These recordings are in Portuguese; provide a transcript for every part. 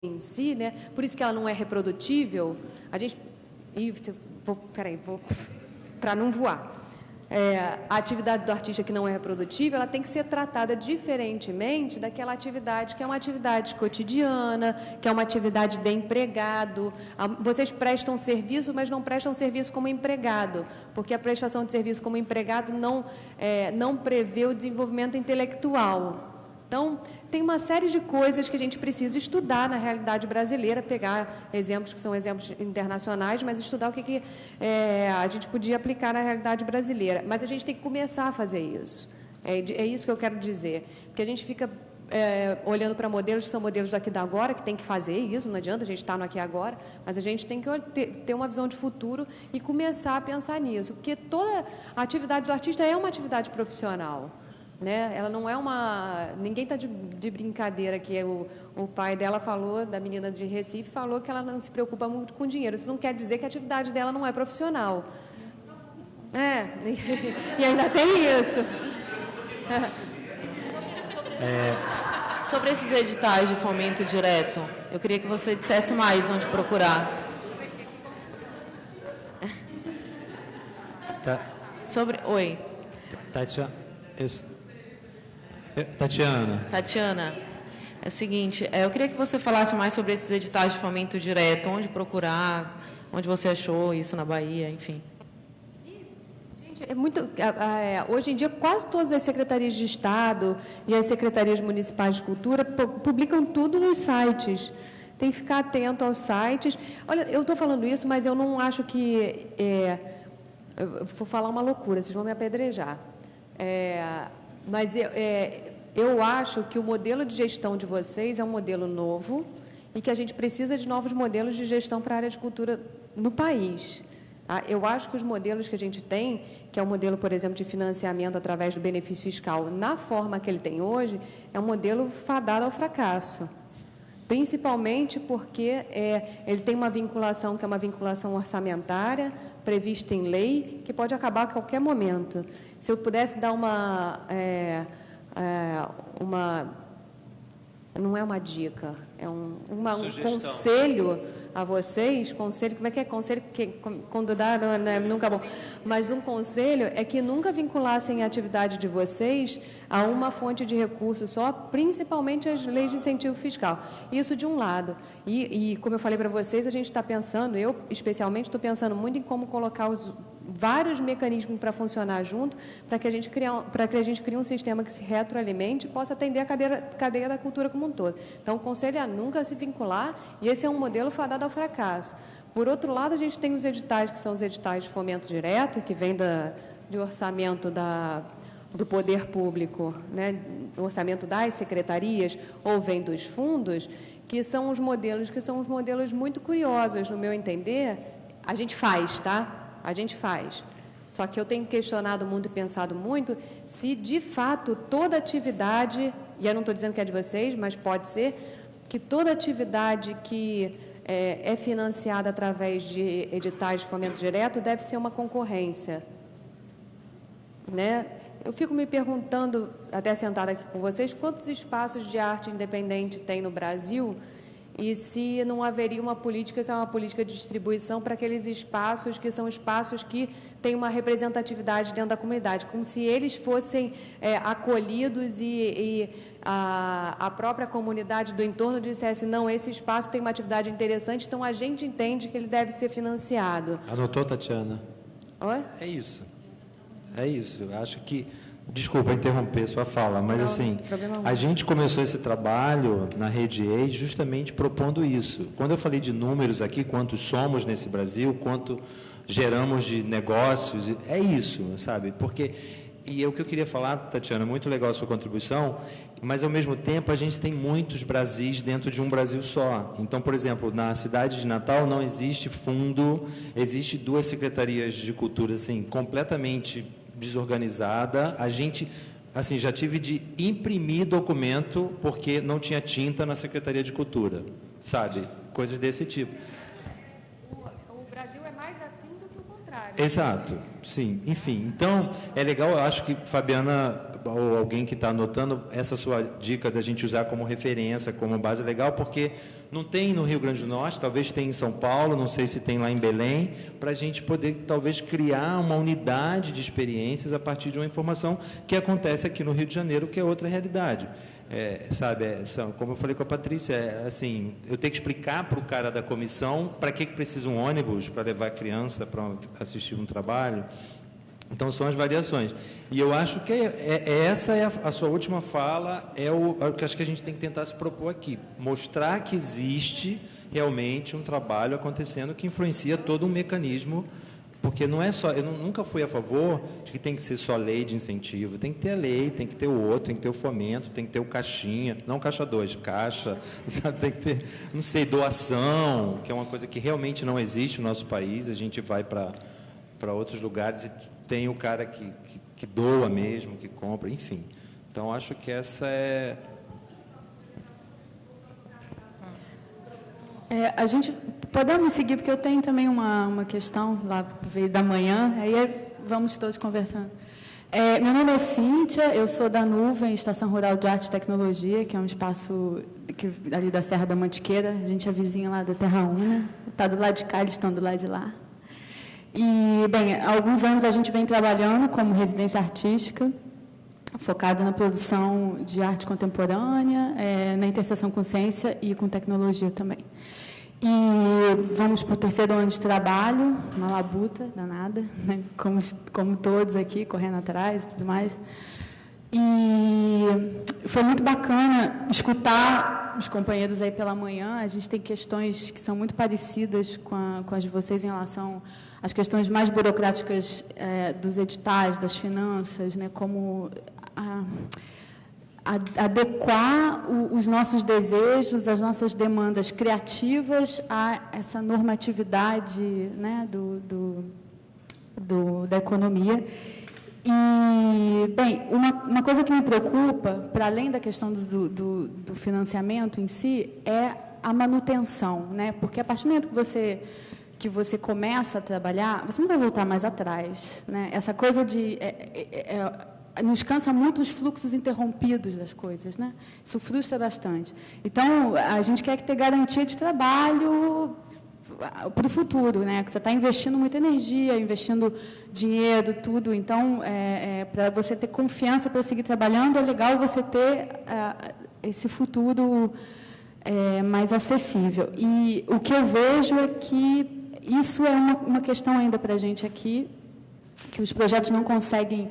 em si, né? Por isso que ela não é reprodutível. A gente... Peraí, para não voar. A atividade do artista que não é reprodutível, ela tem que ser tratada diferentemente daquela atividade que é uma atividade cotidiana, que é uma atividade de empregado. Vocês prestam serviço, mas não prestam serviço como empregado, porque a prestação de serviço como empregado não prevê o desenvolvimento intelectual. Então, tem uma série de coisas que a gente precisa estudar na realidade brasileira, pegar exemplos que são exemplos internacionais, mas estudar o que a gente podia aplicar na realidade brasileira. Mas a gente tem que começar a fazer isso. É isso que eu quero dizer. Porque a gente fica olhando para modelos que são modelos daqui da agora, que tem que fazer isso, não adianta a gente estar no aqui e agora, mas a gente tem que ter uma visão de futuro e começar a pensar nisso. Porque toda a atividade do artista é uma atividade profissional. Né? Ela não é uma... Ninguém está de brincadeira aqui. O pai dela falou, da menina de Recife, falou que ela não se preocupa muito com dinheiro. Isso não quer dizer que a atividade dela não é profissional. E ainda tem isso. Sobre esses editais de fomento direto, eu queria que você dissesse mais onde procurar. Oi. Tatiana, é o seguinte, eu queria que você falasse mais sobre esses editais de fomento direto, onde procurar, onde você achou isso na Bahia, enfim. Gente, hoje em dia, quase todas as secretarias de Estado e as secretarias municipais de cultura publicam tudo nos sites. Tem que ficar atento aos sites. Olha, eu estou falando isso, mas eu não acho que... eu vou falar uma loucura, vocês vão me apedrejar. Mas eu acho que o modelo de gestão de vocês é um modelo novo e que a gente precisa de novos modelos de gestão para a área de cultura no país. Eu acho que os modelos que a gente tem, que é o modelo, por exemplo, de financiamento através do benefício fiscal, na forma que ele tem hoje, é um modelo fadado ao fracasso. Principalmente porque ele tem uma vinculação que é uma vinculação orçamentária, prevista em lei, que pode acabar a qualquer momento. Se eu pudesse dar não é uma dica, é um conselho a vocês, conselho, como é que é? Conselho que quando dá, não é nunca bom, mas um conselho é que nunca vinculassem a atividade de vocês a uma fonte de recursos só, principalmente as leis de incentivo fiscal. Isso de um lado. E como eu falei para vocês, a gente está pensando, eu especialmente estou pensando muito em como colocar os vários mecanismos para funcionar junto, para que a gente crie um sistema que se retroalimente e possa atender a cadeia da cultura como um todo. Então, o conselho é nunca se vincular, e esse é um modelo fadado ao fracasso. Por outro lado, a gente tem os editais, que são os editais de fomento direto, que vêm de orçamento do poder público, né, do orçamento das secretarias, ou vem dos fundos, que são os modelos muito curiosos, no meu entender. A gente faz, tá? A gente faz. Só que eu tenho questionado muito e pensado muito se, de fato, toda atividade, e eu não estou dizendo que é de vocês, mas pode ser, que toda atividade que é financiada através de editais de fomento direto deve ser uma concorrência. Né? Eu fico me perguntando, até sentada aqui com vocês, quantos espaços de arte independente tem no Brasil e se não haveria uma política que é uma política de distribuição para aqueles espaços que são espaços que têm uma representatividade dentro da comunidade, como se eles fossem acolhidos e a própria comunidade do entorno dissesse, não, esse espaço tem uma atividade interessante, então a gente entende que ele deve ser financiado. Anotou, Tatiana? Oi? É isso. Eu acho que... Desculpa interromper sua fala, mas assim, a gente começou esse trabalho na Rede EI justamente propondo isso. Quando eu falei de números aqui, quantos somos nesse Brasil, quanto geramos de negócios, é isso, sabe? Porque, e é o que eu queria falar, Tatiana, muito legal a sua contribuição, mas ao mesmo tempo a gente tem muitos Brasis dentro de um Brasil só. Então, por exemplo, na cidade de Natal não existe fundo, existe 2 secretarias de cultura, assim, completamente desorganizada. A gente, assim, já tive de imprimir documento porque não tinha tinta na Secretaria de Cultura, sabe? Coisas desse tipo. O Brasil é mais assim do que o contrário. Exato, sim. Enfim, então, é legal, eu acho que Fabiana ou alguém que está anotando, essa sua dica da gente usar como referência, como base legal, porque não tem no Rio Grande do Norte, talvez tenha em São Paulo, não sei se tem lá em Belém, para a gente poder, talvez, criar uma unidade de experiências a partir de uma informação que acontece aqui no Rio de Janeiro, que é outra realidade. Como eu falei com a Patrícia, assim, eu tenho que explicar para o cara da comissão para que precisa um ônibus para levar a criança para assistir um trabalho. Então, são as variações. E eu acho que essa é a sua última fala, é o que acho que a gente tem que tentar se propor aqui. Mostrar que existe realmente um trabalho acontecendo que influencia todo um mecanismo, porque não é só... Eu nunca fui a favor de que tem que ser só lei de incentivo. Tem que ter a lei, tem que ter o outro, tem que ter o fomento, tem que ter o caixinha, não caixa 2, caixa, sabe? Tem que ter, não sei, doação, que é uma coisa que realmente não existe no nosso país. A gente vai para outros lugares e tem o cara que doa mesmo, que compra, enfim. Então, acho que essa é... A gente... Podemos seguir, porque eu tenho também uma questão lá que veio da manhã, aí vamos todos conversando. Meu nome é Cíntia, eu sou da Nuvem, Estação Rural de Arte e Tecnologia, que é um espaço ali da Serra da Mantiqueira, a gente é vizinha lá da Terra Una, está do lado de cá, eles estão do lado de lá. E, bem, há alguns anos a gente vem trabalhando como residência artística, focada na produção de arte contemporânea, na interseção com ciência e com tecnologia também. E vamos para o 3º ano de trabalho, uma labuta danada, né? como todos aqui, correndo atrás e tudo mais. E foi muito bacana escutar os companheiros aí pela manhã. A gente tem questões que são muito parecidas com as de vocês em relação às questões mais burocráticas dos editais, das finanças, né? Como adequar os nossos desejos, as nossas demandas criativas a essa normatividade, né, da economia. E, bem, uma coisa que me preocupa, para além da questão do financiamento em si, é a manutenção, né? Porque a partir do momento que você começa a trabalhar, você não vai voltar mais atrás, né? Essa coisa de... nos cansa muito os fluxos interrompidos das coisas, né? Isso frustra bastante. Então, a gente quer ter garantia de trabalho para o futuro, né? Que você está investindo muita energia, investindo dinheiro, tudo. Então, para você ter confiança para seguir trabalhando, é legal você ter esse futuro mais acessível. E o que eu vejo é que isso é uma questão ainda para a gente aqui, que os projetos não conseguem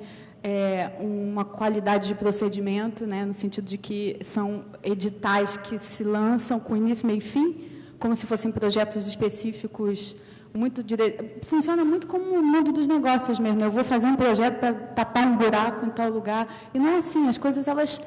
uma qualidade de procedimento, né, no sentido de que são editais que se lançam com início, meio e fim, como se fossem projetos específicos, funciona muito como o mundo dos negócios mesmo. Eu vou fazer um projeto para tapar um buraco em tal lugar. E não é assim, as coisas elas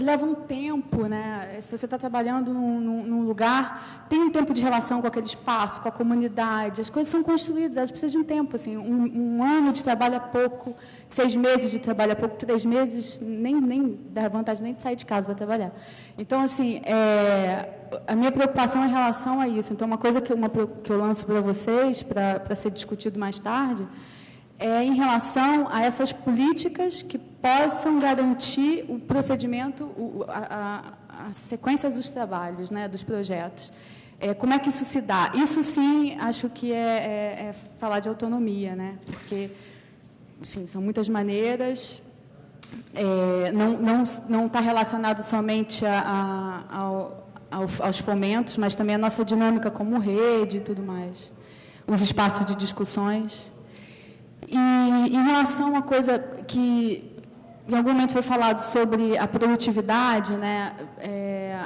levam tempo, né? Se você está trabalhando num lugar, tem um tempo de relação com aquele espaço, com a comunidade, as coisas são construídas, elas precisam de um tempo. Assim, um ano de trabalho é pouco, 6 meses de trabalho é pouco, 3 meses, nem dá vontade nem de sair de casa para trabalhar. Então, assim, a minha preocupação é em relação a isso. Então, uma coisa que eu lanço para vocês, para ser discutido mais tarde, é em relação a essas políticas que possam garantir o procedimento, a sequência dos trabalhos, né, dos projetos. Como é que isso se dá? Isso, sim, acho que é falar de autonomia, né? Porque, enfim, são muitas maneiras. Não está relacionado somente aos fomentos, mas também a nossa dinâmica como rede e tudo mais, os espaços de discussões. E em relação a uma coisa que em algum momento foi falado sobre a produtividade, né,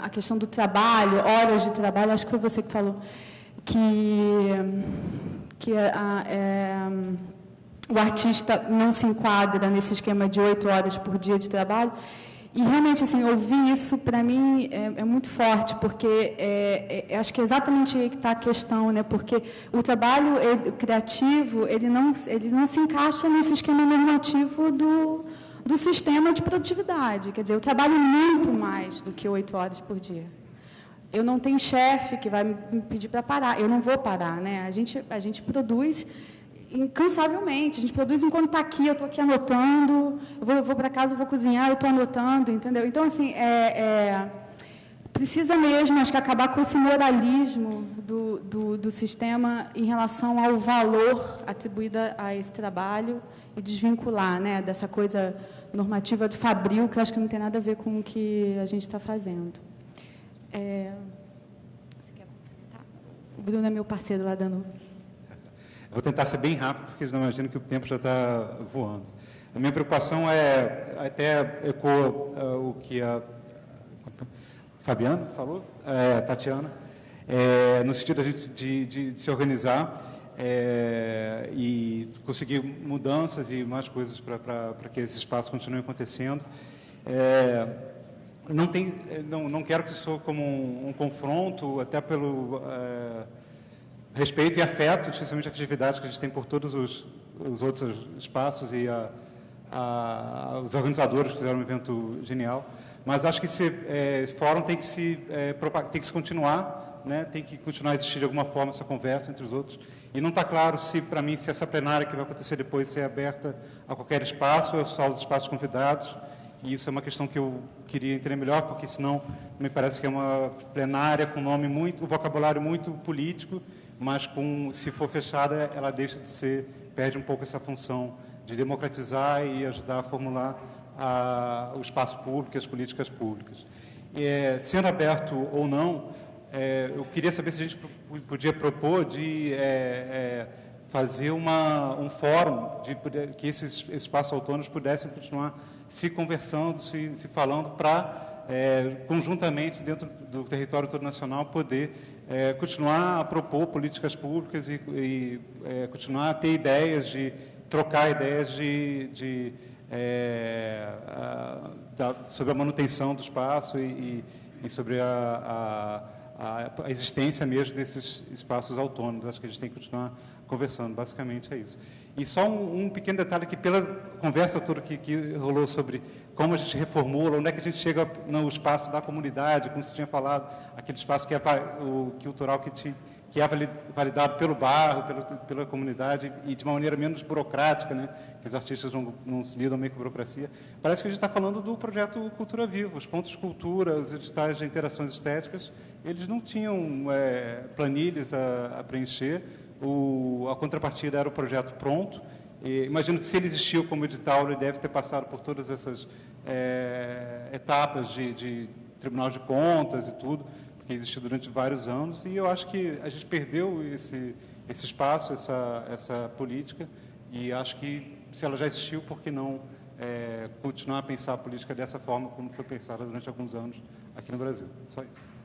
a questão do trabalho, horas de trabalho, acho que foi você que falou, que o artista não se enquadra nesse esquema de 8 horas por dia de trabalho. E, realmente, assim, ouvir isso, para mim, é muito forte, porque acho que é exatamente aí que está a questão, né? Porque o trabalho criativo, ele não se encaixa nesse esquema normativo do sistema de produtividade. Quer dizer, eu trabalho muito mais do que 8 horas por dia. Eu não tenho chefe que vai me pedir para parar. Eu não vou parar, né? A gente produz incansavelmente. A gente produz enquanto está aqui, eu estou aqui anotando, eu vou para casa, eu vou cozinhar, eu estou anotando, entendeu? Então, assim, precisa mesmo, acho que, acabar com esse moralismo do sistema em relação ao valor atribuído a esse trabalho e desvincular, né, dessa coisa normativa do fabril, que eu acho que não tem nada a ver com o que a gente está fazendo. Você quer comentar? O Bruno é meu parceiro lá dando... Vou tentar ser bem rápido, porque eu não imagino que o tempo já está voando. A minha preocupação até ecoa o que a Fabiana falou, Tatiana, no sentido de se organizar e conseguir mudanças e mais coisas para que esse espaço continue acontecendo. Não quero que isso soe como um confronto, até pelo respeito e afeto, especialmente a afetividade que a gente tem por todos os outros espaços e os organizadores que fizeram um evento genial. Mas acho que esse fórum tem que se continuar, né? Tem que continuar a existir de alguma forma essa conversa entre os outros. E não está claro, para mim, se essa plenária que vai acontecer depois é aberta a qualquer espaço ou só aos espaços convidados. E isso é uma questão que eu queria entender melhor, porque senão me parece que é uma plenária com um vocabulário muito político, mas se for fechada, ela perde um pouco essa função de democratizar e ajudar a formular o espaço público e as políticas públicas. Sendo aberto ou não, eu queria saber se a gente podia propor de fazer um fórum, que esses espaços autônomos pudessem continuar se conversando, se falando para, conjuntamente, dentro do território todo nacional, poder continuar a propor políticas públicas e continuar a ter ideias, trocar ideias sobre a manutenção do espaço e sobre a existência mesmo desses espaços autônomos. Acho que a gente tem que continuar conversando, basicamente é isso. E só um pequeno detalhe que, pela conversa toda que rolou sobre como a gente reformula, onde é que a gente chega no espaço da comunidade, como você tinha falado, aquele espaço que é o cultural que é validado pelo bairro, pela comunidade, e de uma maneira menos burocrática, né, que os artistas não se lidam meio com burocracia. Parece que a gente está falando do projeto Cultura Viva, os pontos de cultura, os editais de interações estéticas, eles não tinham planilhas a preencher, a contrapartida era o projeto pronto. Imagino que, se ele existiu como edital, ele deve ter passado por todas essas etapas de Tribunal de Contas e tudo, que existiu durante vários anos, e eu acho que a gente perdeu esse espaço, essa política, e acho que, se ela já existiu, por que não continuar a pensar a política dessa forma como foi pensada durante alguns anos aqui no Brasil? Só isso.